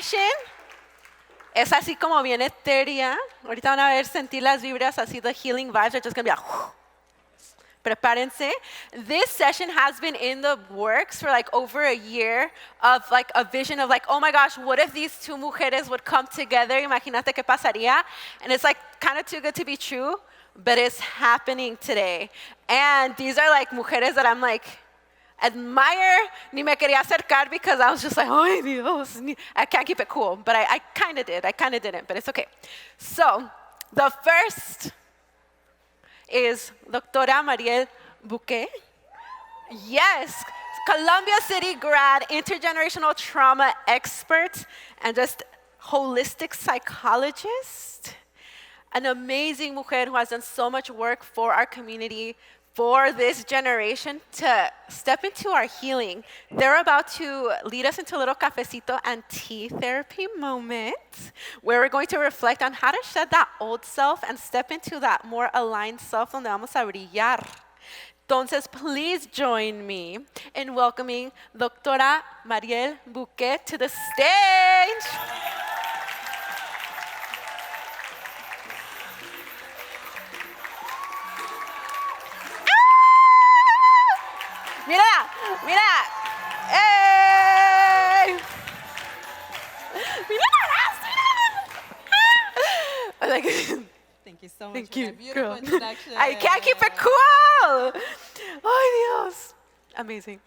session es así como bien etérea. Ahorita van a ver, sentir las vibras así, the healing vibes are just going to be like, prepárense. This session has been in the works for like over a year of like a vision of like, oh my gosh, what if these two mujeres would come together? Imagínate qué pasaría. And it's like kind of too good to be true, but it's happening today. And these are like mujeres that I'm like, admire, ni me quería acercar because I was just like, ay Dios, I can't keep it cool. But I kind of did, I kind of didn't, but it's okay. So, the first is Doctora Mariel Bouquet. Yes, Columbia City grad, intergenerational trauma expert, and just holistic psychologist. An amazing mujer who has done so much work for our community, for this generation to step into our healing. They're about to lead us into a little cafecito and tea therapy moment where we're going to reflect on how to shed that old self and step into that more aligned self donde vamos a brillar. Entonces, please join me in welcoming Doctora Mariel Bouquet to the stage. Mira, mira. ¡Ey! Mira la like, Thank you so much thank for you, that beautiful girl. introduction. I can't keep it cool. Ay, Dios. Amazing.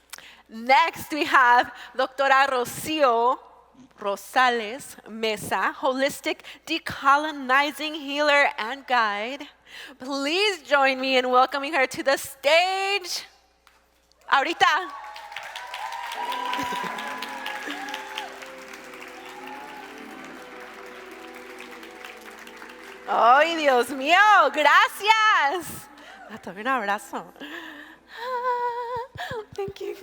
Next, we have Doctora Rocio Rosales Mesa, holistic decolonizing healer and guide. Please join me in welcoming her to the stage. Ahorita. Ay, Dios mío, gracias. Dame un abrazo. Thank you.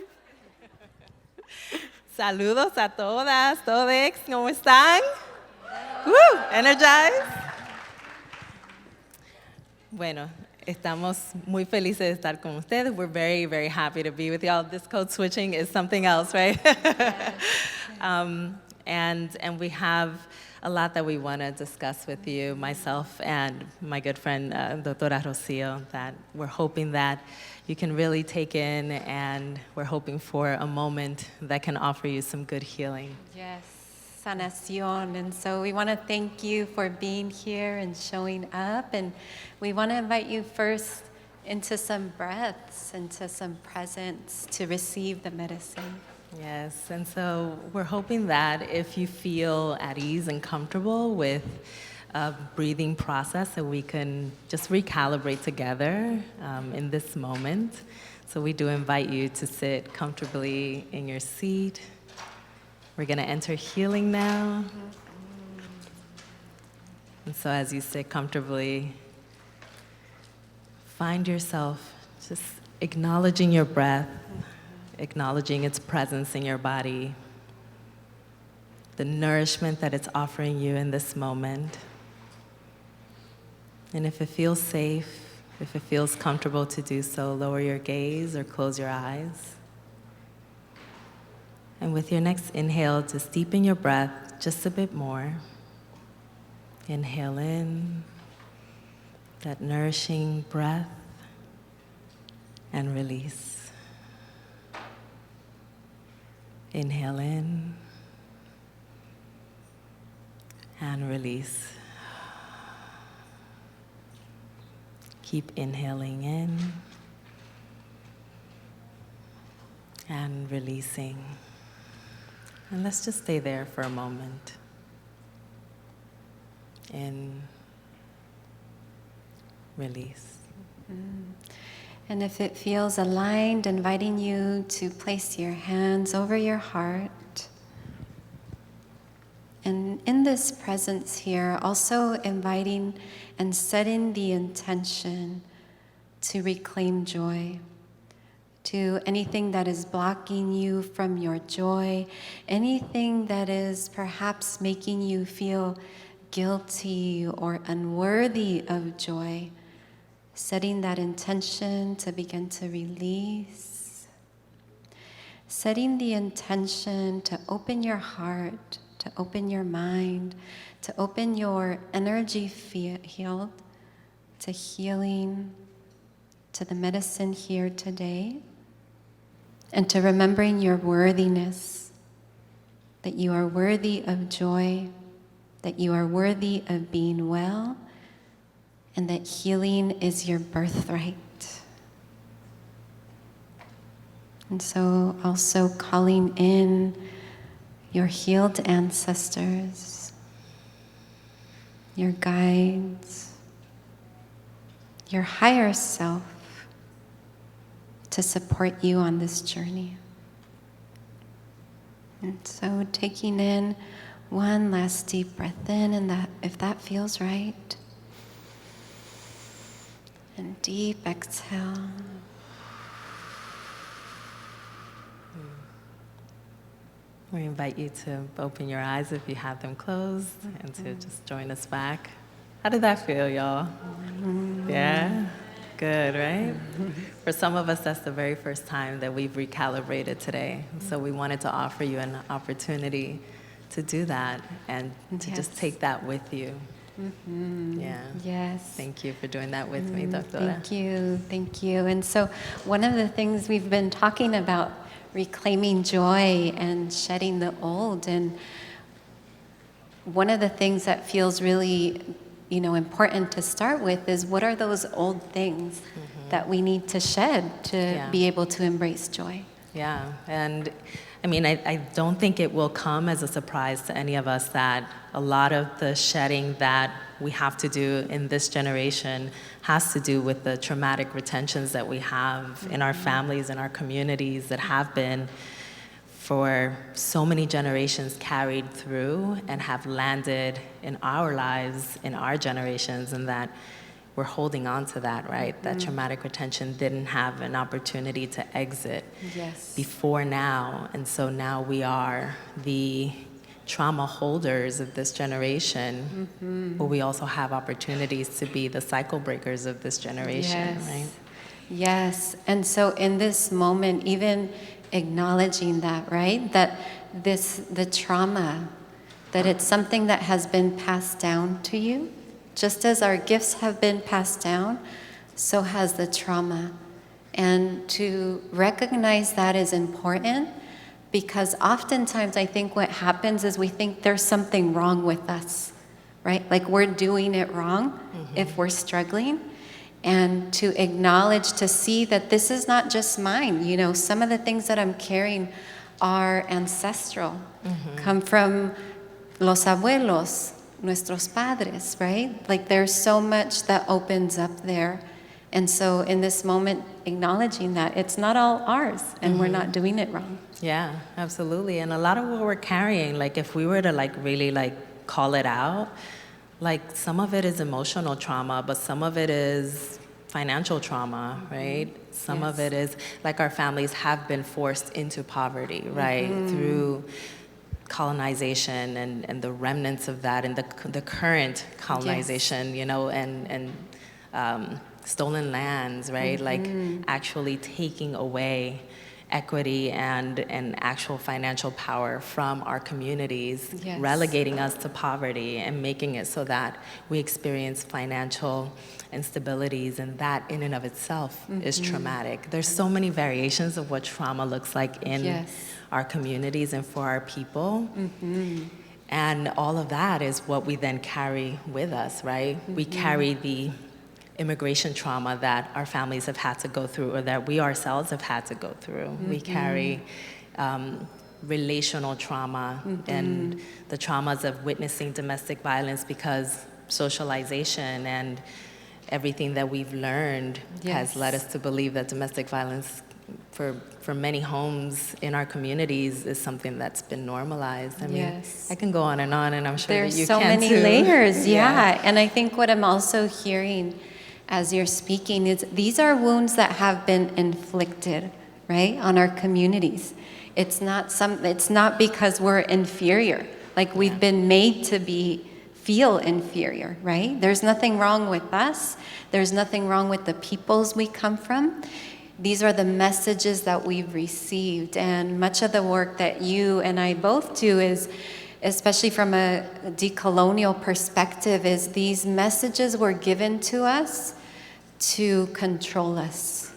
Saludos a todas, todex, ¿cómo están? Woo, energized. Bueno, estamos muy felices de estar con ustedes. We're very, very happy to be with y'all. This code switching is something else, right? And we have a lot that we want to discuss with you, myself and my good friend, Doctora Rocio, that we're hoping that you can really take in, and we're hoping for a moment that can offer you some good healing. Yes, sanación. And so we want to thank you for being here and showing up. And we want to invite you first into some breaths, into some presence to receive the medicine. Yes, and so we're hoping that if you feel at ease and comfortable with a breathing process, that we can just recalibrate together in this moment. So we do invite you to sit comfortably in your seat. We're going to enter healing now. And so as you sit comfortably, find yourself just acknowledging your breath, acknowledging its presence in your body, the nourishment that it's offering you in this moment. And if it feels safe, if it feels comfortable to do so, lower your gaze or close your eyes. And with your next inhale, just deepen your breath just a bit more. Inhale in, that nourishing breath, and release. Inhale in and release. Keep inhaling in and releasing. And let's just stay there for a moment. In, release. And if it feels aligned, inviting you to place your hands over your heart. And in this presence here, also inviting and setting the intention to reclaim joy, to anything that is blocking you from your joy, anything that is perhaps making you feel guilty or unworthy of joy. Setting that intention to begin to release. Setting the intention to open your heart to open your mind, to open your energy field to healing, to the medicine here today, and to remembering your worthiness, that you are worthy of joy, that you are worthy of being well, and that healing is your birthright. And so also calling in your healed ancestors, your guides, your higher self to support you on this journey. And so taking in one last deep breath in, and that, if that feels right, and deep exhale. We invite you to open your eyes if you have them closed and to just join us back. How did that feel, y'all? Yeah? Good, right? For some of us, that's the very first time that we've recalibrated today. So we wanted to offer you an opportunity to do that and to just take that with you. Yeah. Yes. Thank you for doing that with me, Doctora. Thank you. And so one of the things we've been talking about, reclaiming joy and shedding the old, and one of the things that feels really, important to start with is what are those old things that we need to shed to be able to embrace joy? Yeah, and I don't think it will come as a surprise to any of us that a lot of the shedding that we have to do in this generation has to do with the traumatic retentions that we have in our families and our communities that have been for so many generations carried through and have landed in our lives, in our generations, and that we're holding on to that, right? That traumatic retention didn't have an opportunity to exit before now. And so now we are the trauma holders of this generation, but we also have opportunities to be the cycle breakers of this generation, right? Yes. And so in this moment, even acknowledging that, right? That the trauma, that it's something that has been passed down to you. Just as our gifts have been passed down, so has the trauma. And to recognize that is important, because oftentimes I think what happens is we think there's something wrong with us, right? Like we're doing it wrong if we're struggling. And to acknowledge, to see that this is not just mine. Some of the things that I'm carrying are ancestral, come from los abuelos, nuestros padres, right? Like there's so much that opens up there. And so in this moment, acknowledging that it's not all ours and we're not doing it wrong. Yeah, absolutely. And a lot of what we're carrying, like if we were to really call it out, like some of it is emotional trauma, but some of it is financial trauma, right? Some of it is like our families have been forced into poverty, right? Through colonization and the remnants of that and the current colonization, and stolen lands, right? Like actually taking away equity and actual financial power from our communities, relegating us to poverty and making it so that we experience financial instabilities, and that in and of itself is traumatic. There's so many variations of what trauma looks like in our communities and for our people. And all of that is what we then carry with us, right? We carry the immigration trauma that our families have had to go through, or that we ourselves have had to go through. We carry relational trauma and the traumas of witnessing domestic violence, because socialization and everything that we've learned has led us to believe that domestic violence for many homes in our communities is something that's been normalized. I mean, I can go on, and I'm sure There's that you so can many too. layers, And I think what I'm also hearing as you're speaking is these are wounds that have been inflicted, right, on our communities. It's not because we're inferior, like we've been made to feel inferior, right? There's nothing wrong with us. There's nothing wrong with the peoples we come from. These are the messages that we've received, and much of the work that you and I both do is especially from a decolonial perspective, is these messages were given to us to control us,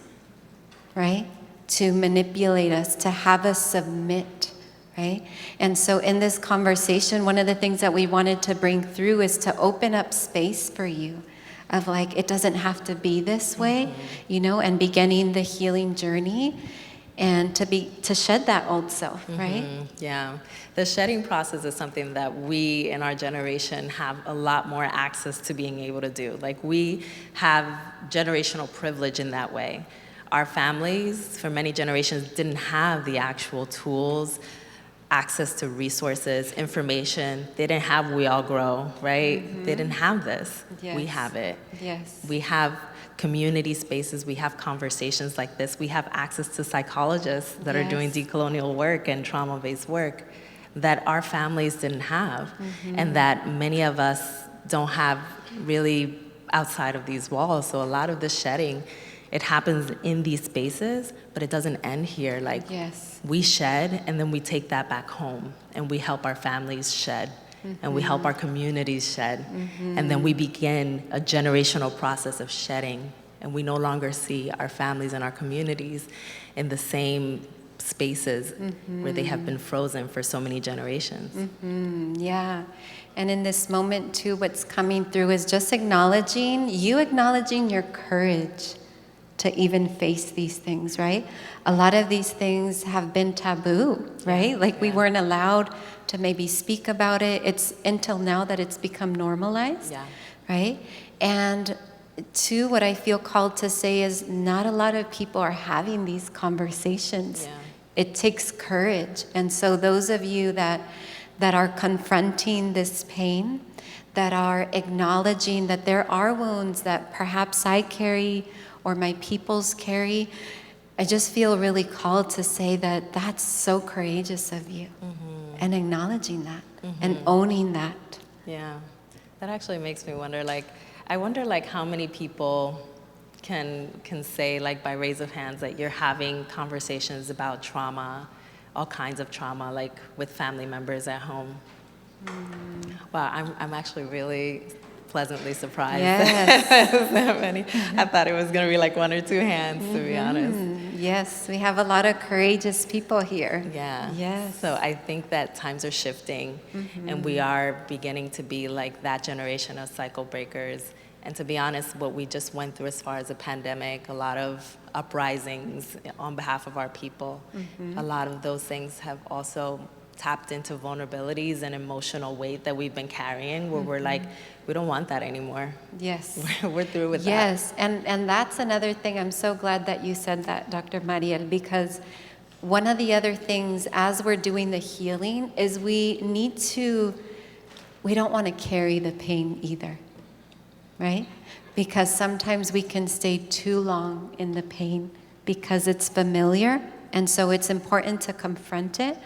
right? To manipulate us, to have us submit, right? And so in this conversation, one of the things that we wanted to bring through is to open up space for you of like, it doesn't have to be this way, you know, and beginning the healing journey and to shed that old self, right? Yeah. The shedding process is something that we in our generation have a lot more access to being able to do. Like, we have generational privilege in that way. Our families, for many generations, didn't have the actual tools, access to resources, information. They didn't have We All Grow, right? They didn't have this. We Yes. have it. Yes. We have community spaces, we have conversations like this, we have access to psychologists that are doing Yes. decolonial work and trauma-based work that our families didn't have, and that many of us don't have really outside of these walls. So a lot of the shedding, it happens in these spaces, but it doesn't end here. Like, Yes. we shed, and then we take that back home, and we help our families shed, and we help our communities shed, and then we begin a generational process of shedding, and we no longer see our families and our communities in the same spaces where they have been frozen for so many generations. Yeah. And in this moment, too, what's coming through is just acknowledging your courage to even face these things, right? A lot of these things have been taboo, right? Like, we weren't allowed to maybe speak about it. It's until now that it's become normalized, Yeah. right? And two, what I feel called to say is not a lot of people are having these conversations. Yeah. It takes courage. And so those of you that are confronting this pain, that are acknowledging that there are wounds that perhaps I carry or my peoples carry, I just feel really called to say that that's so courageous of you, and acknowledging that and owning that. Yeah, that actually makes me wonder, like, I wonder, like, how many people can say, like, by raise of hands, that you're having conversations about trauma, all kinds of trauma, like, with family members at home. Wow, I'm actually really pleasantly surprised. Yes. That many. I thought it was going to be like one or two hands, to be honest. Yes, we have a lot of courageous people here. Yeah. Yes. So I think that times are shifting, and we are beginning to be like that generation of cycle breakers. And to be honest, what we just went through as far as a pandemic, a lot of uprisings on behalf of our people, a lot of those things have also tapped into vulnerabilities and emotional weight that we've been carrying, where we're like, we don't want that anymore. Yes. We're through with that. Yes, and that's another thing. I'm so glad that you said that, Dr. Mariel, because one of the other things as we're doing the healing is we don't want to carry the pain either, right? Because sometimes we can stay too long in the pain because it's familiar, and so it's important to confront it,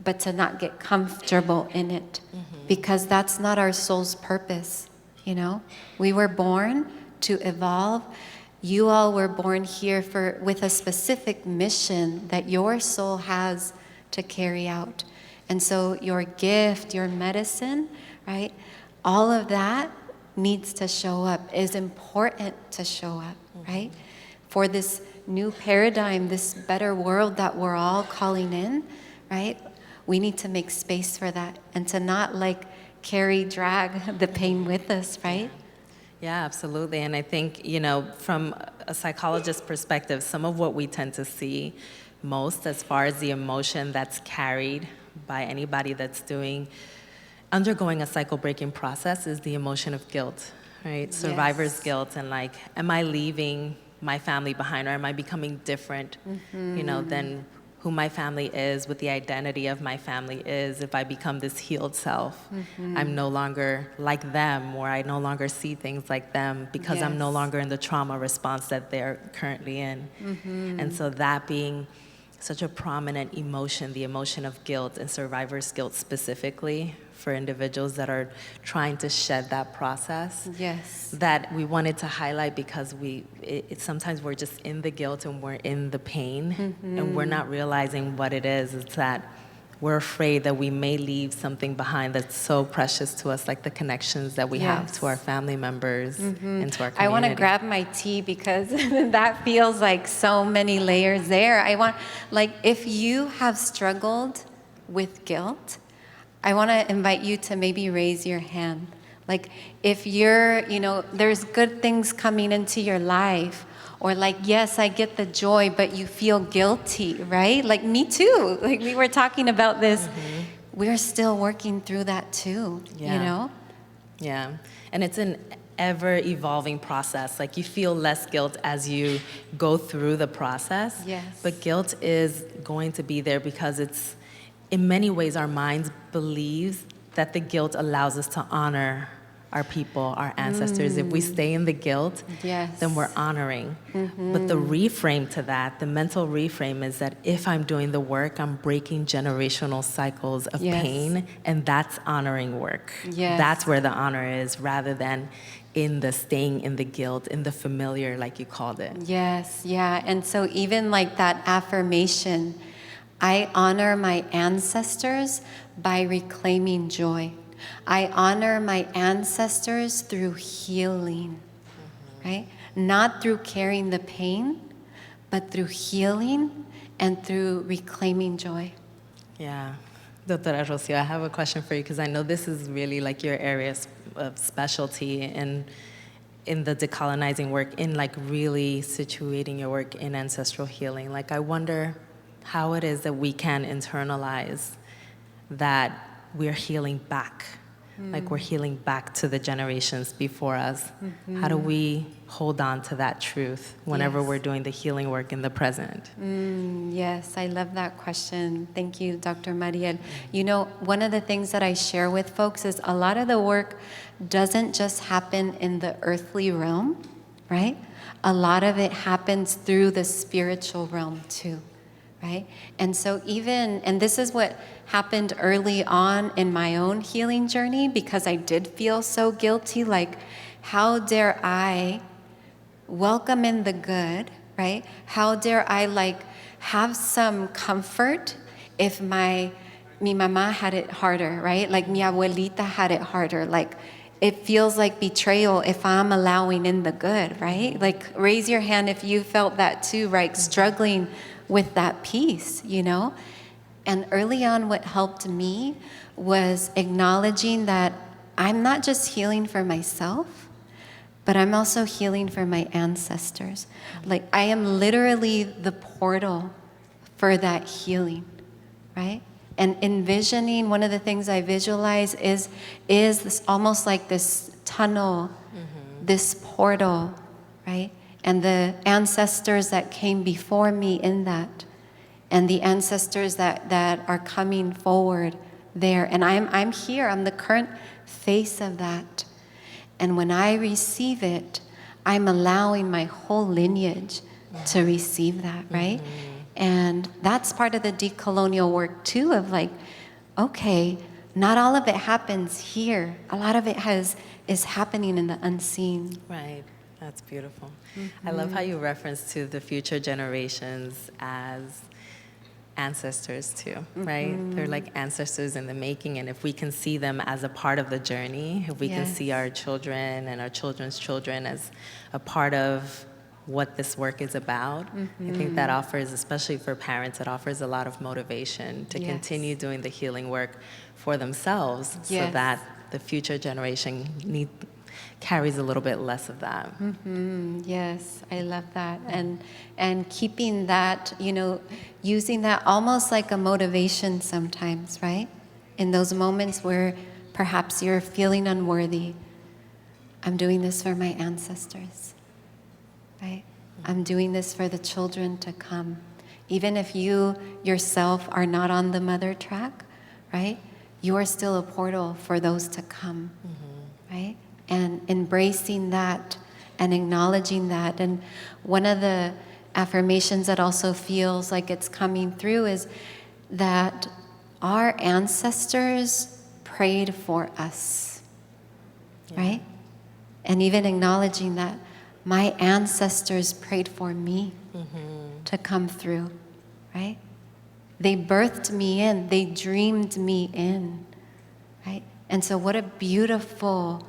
but to not get comfortable in it, because that's not our soul's purpose, you know? We were born to evolve. You all were born here with a specific mission that your soul has to carry out. And so your gift, your medicine, right? All of that needs to show up, is important to show up, right? For this new paradigm, this better world that we're all calling in, right? We need to make space for that and to not like drag the pain with us, right? Yeah, absolutely. And I think, you know, from a psychologist's perspective, some of what we tend to see most as far as the emotion that's carried by anybody that's undergoing a cycle breaking process is the emotion of guilt, right? Survivor's guilt, and like, am I leaving my family behind, or am I becoming different, you know, than who my family is, what the identity of my family is? If I become this healed self, I'm no longer like them, or I no longer see things like them because I'm no Yes. longer in the trauma response that they're currently in. And so that being such a prominent emotion, the emotion of guilt, and survivor's guilt specifically for individuals that are trying to shed that process, Yes. that we wanted to highlight, because sometimes we're just in the guilt and we're in the pain, and we're not realizing what it is. It's that we're afraid that we may leave something behind that's so precious to us, like the connections that we have to our family members and to our community. I want to grab my tea because that feels like so many layers there. I want, like, if you have struggled with guilt, I want to invite you to maybe raise your hand. Like, if you're, there's good things coming into your life, or like, yes, I get the joy, but you feel guilty, right? Like, me too. Like, we were talking about this. We're still working through that too, Yeah. And it's an ever-evolving process. Like, you feel less guilt as you go through the process. Yes. But guilt is going to be there because it's, in many ways, our minds believes that the guilt allows us to honor our people, our ancestors. If we stay in the guilt, then we're honoring. But the reframe to that, the mental reframe, is that if I'm doing the work, I'm breaking generational cycles of pain, and that's honoring work. That's where the honor is, rather than in the staying in the guilt, in the familiar, like you called it. And so even like that affirmation, I honor my ancestors by reclaiming joy. I honor my ancestors through healing, right? Not through carrying the pain, but through healing and through reclaiming joy. Yeah. Doctora Rocio, I have a question for you, because I know this is really like your area of specialty in the decolonizing work, in like really situating your work in ancestral healing. Like, I wonder how it is that we can internalize that we're healing back, like we're healing back to the generations before us. How do we hold on to that truth whenever we're doing the healing work in the present? Yes, I love that question. Thank you, Dr. Mariel. One of the things that I share with folks is a lot of the work doesn't just happen in the earthly realm, right? A lot of it happens through the spiritual realm too. Right? And so and this is what happened early on in my own healing journey, because I did feel so guilty, like, how dare I welcome in the good, right? How dare I like have some comfort if mi mamá had it harder, right? Like mi abuelita had it harder. Like, it feels like betrayal if I'm allowing in the good, right? Like, raise your hand if you felt that too, right? Struggling with that piece, And early on, what helped me was acknowledging that I'm not just healing for myself, but I'm also healing for my ancestors. Like, I am literally the portal for that healing, right? And envisioning, one of the things I visualize is this almost like this tunnel, this portal, right? And the ancestors that came before me in that, and the ancestors that are coming forward there. And I'm here, I'm the current face of that. And when I receive it, I'm allowing my whole lineage to receive that, right? And that's part of the decolonial work too, of like, okay, not all of it happens here. A lot of it is happening in the unseen. Right. That's beautiful. I love how you reference to the future generations as ancestors too, right? They're like ancestors in the making, and if we can see them as a part of the journey, if we can see our children and our children's children as a part of what this work is about, I think that offers, especially for parents, it offers a lot of motivation to continue doing the healing work for themselves, so that the future generation carries a little bit less of that. Yes, I love that. And keeping that, using that almost like a motivation sometimes, right? In those moments where perhaps you're feeling unworthy, I'm doing this for my ancestors, right? I'm doing this for the children to come. Even if you yourself are not on the mother track, right? You are still a portal for those to come, right? And embracing that and acknowledging that. And one of the affirmations that also feels like it's coming through is that our ancestors prayed for us, right? And even acknowledging that my ancestors prayed for me to come through, right? They birthed me in, they dreamed me in, right? And so what a beautiful,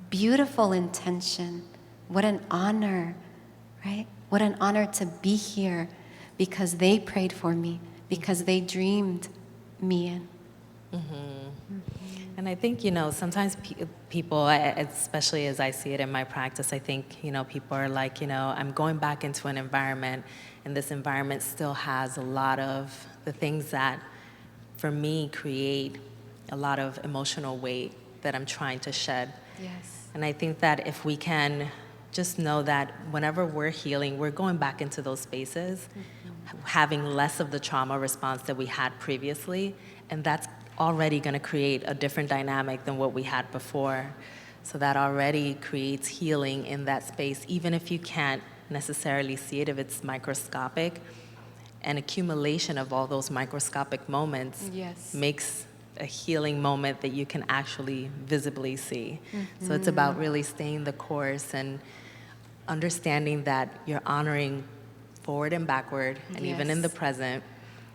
beautiful intention. What an honor, right? What an honor to be here because they prayed for me, because they dreamed me in. And I think, sometimes people, especially as I see it in my practice, I think, people are like, I'm going back into an environment, and this environment still has a lot of the things that, for me, create a lot of emotional weight that I'm trying to shed. Yes. And I think that if we can just know that whenever we're healing, we're going back into those spaces, having less of the trauma response that we had previously, and that's already going to create a different dynamic than what we had before. So that already creates healing in that space, even if you can't necessarily see it, if it's microscopic. An accumulation of all those microscopic moments Yes. makes a healing moment that you can actually visibly see. So it's about really staying the course and understanding that you're honoring forward and backward, and even in the Yes. present,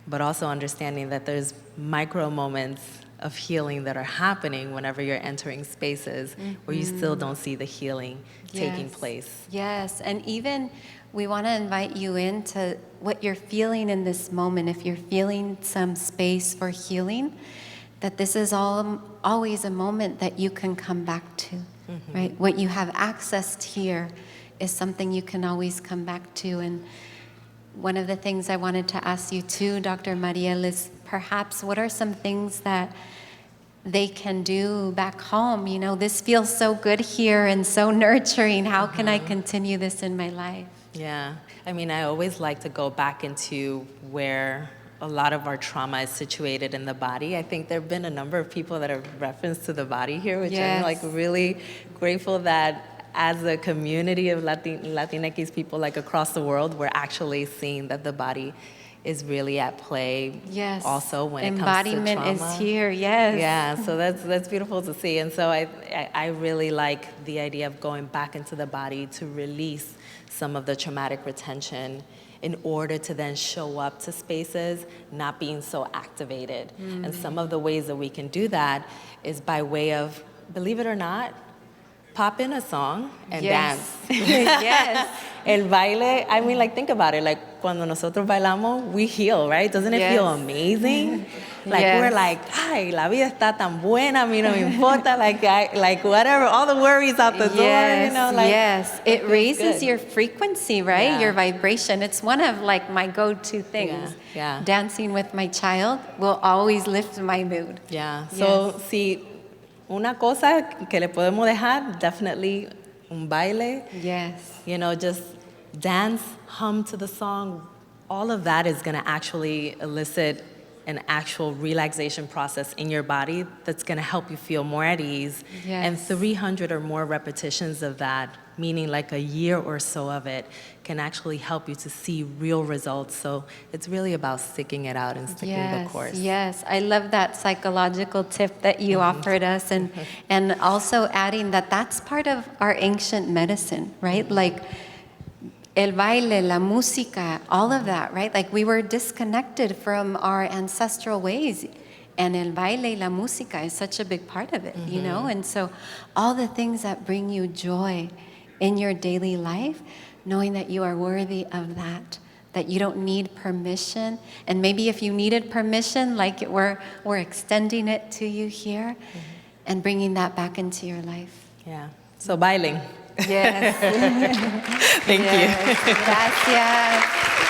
but also understanding that there's micro moments of healing that are happening whenever you're entering spaces where you still don't see the healing taking Yes. place. Yes, and even we want to invite you into what you're feeling in this moment. If you're feeling some space for healing, that this is always a moment that you can come back to, right? What you have accessed here is something you can always come back to. And one of the things I wanted to ask you too, Dr. Mariel, is perhaps what are some things that they can do back home? This feels so good here and so nurturing. How can I continue this in my life? Yeah. I always like to go back into where a lot of our trauma is situated in the body. I think there have been a number of people that have referenced to the body here, which I'm really grateful that as a community of Latinx people across the world, we're actually seeing that the body is really at play. Yes. Also when it comes to trauma. Embodiment is here, yes. Yeah, so that's beautiful to see. And so I really like the idea of going back into the body to release some of the traumatic retention in order to then show up to spaces not being so activated. And some of the ways that we can do that is by way of, believe it or not, pop in a song and dance. Yes. El baile, think about it. Cuando nosotros bailamos, we heal, right? Doesn't it feel amazing? We're ay, la vida está tan buena, a mí no me importa, whatever, all the worries out the door, Yes, it raises good. your frequency, right? Yeah. Your vibration. It's one of my go-to things. Yeah. Dancing with my child will always lift my mood. Yeah, so si una cosa que le podemos dejar, definitely un baile. Yes. Just dance, hum to the song. All of that is going to actually elicit an actual relaxation process in your body that's going to help you feel more at ease. Yes. And 300 or more repetitions of that, meaning a year or so of it, can actually help you to see real results. So it's really about sticking it out and sticking the course. Yes, I love that psychological tip that you offered us, and also adding that that's part of our ancient medicine, right? El baile, la música, all of that, right? We were disconnected from our ancestral ways, and el baile, la música is such a big part of it, And so all the things that bring you joy in your daily life, knowing that you are worthy of that you don't need permission. And maybe if you needed permission, we're extending it to you here and bringing that back into your life. Yeah, so bailing. Yes. Thank you. Gracias.